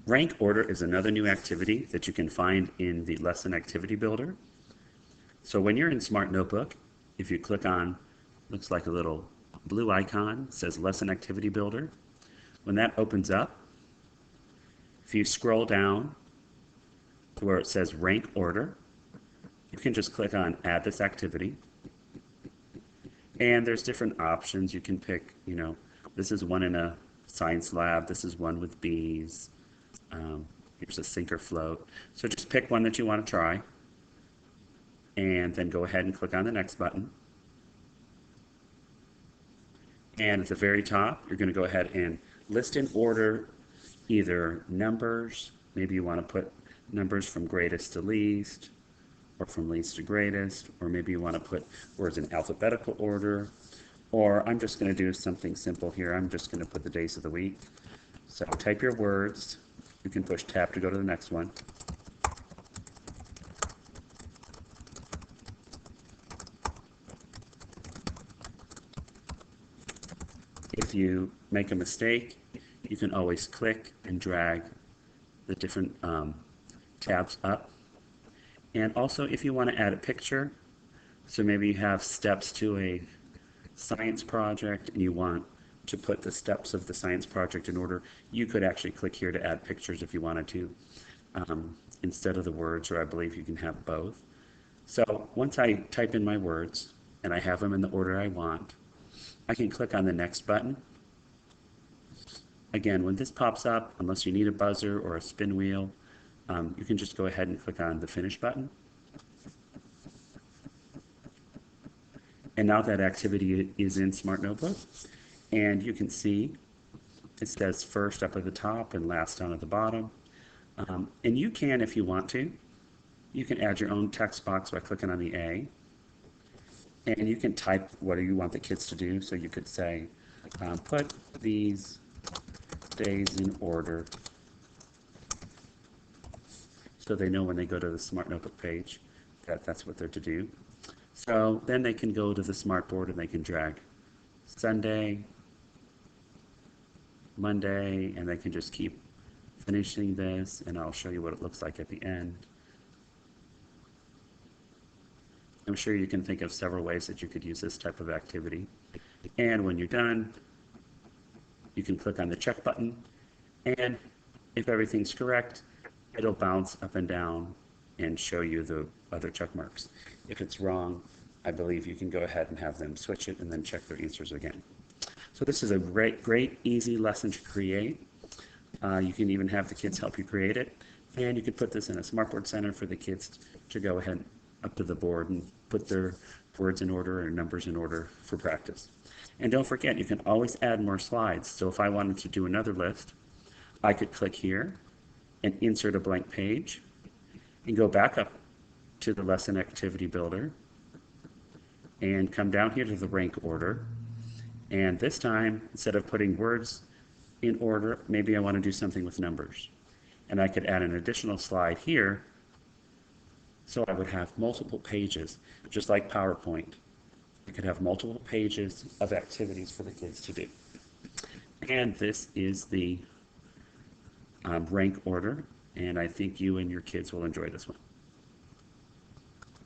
Rank order is another new activity that you can find in the Lesson Activity Builder. So when you're in Smart Notebook, if you click on, looks like a little blue icon, says Lesson Activity Builder. When that opens up, if you scroll down to where it says Rank Order, you can just click on Add this activity. And there's different options. You can pick, this is one in a science lab, this is one with bees, here's a sink or float. So just pick one that you want to try, and then go ahead and click on the next button. And at the very top, you're going to go ahead and list in order either numbers, maybe you want to put numbers from greatest to least, or from least to greatest, or maybe you want to put words in alphabetical order, or I'm just going to do something simple here. I'm just going to put the days of the week. So type your words. You can push tab to go to the next one. If you make a mistake, you can always click and drag the different tabs up. And also, if you want to add a picture, so maybe you have steps to a science project and you want to put the steps of the science project in order, you could actually click here to add pictures if you wanted to, instead of the words, or I believe you can have both. So once I type in my words and I have them in the order I want, I can click on the next button. Again, when this pops up, unless you need a buzzer or a spin wheel, you can just go ahead and click on the Finish button. And now that activity is in Smart Notebook, and you can see it says first up at the top and last down at the bottom. And you can, if you want to, you can add your own text box by clicking on the A. And you can type what you want the kids to do. So you could say, put these days in order, so they know when they go to the Smart Notebook page that that's what they're to do. So then they can go to the Smartboard and they can drag Sunday, Monday, and they can just keep finishing this, and I'll show you what it looks like at the end. I'm sure you can think of several ways that you could use this type of activity. And when you're done, you can click on the check button, and if everything's correct, it'll bounce up and down and show you the other check marks. If it's wrong, I believe you can go ahead and have them switch it and then check their answers again. So this is a great, easy lesson to create. You can even have the kids help you create it, and you can put this in a Smartboard Center for the kids to go ahead up to the board and put their words in order or numbers in order for practice. And don't forget, you can always add more slides. So if I wanted to do another list, I could click here and insert a blank page and go back up to the Lesson Activity Builder and come down here to the rank order. And this time, instead of putting words in order, maybe I want to do something with numbers. And I could add an additional slide here, so I would have multiple pages, just like PowerPoint. I could have multiple pages of activities for the kids to do. And this is the rank order, and I think you and your kids will enjoy this one.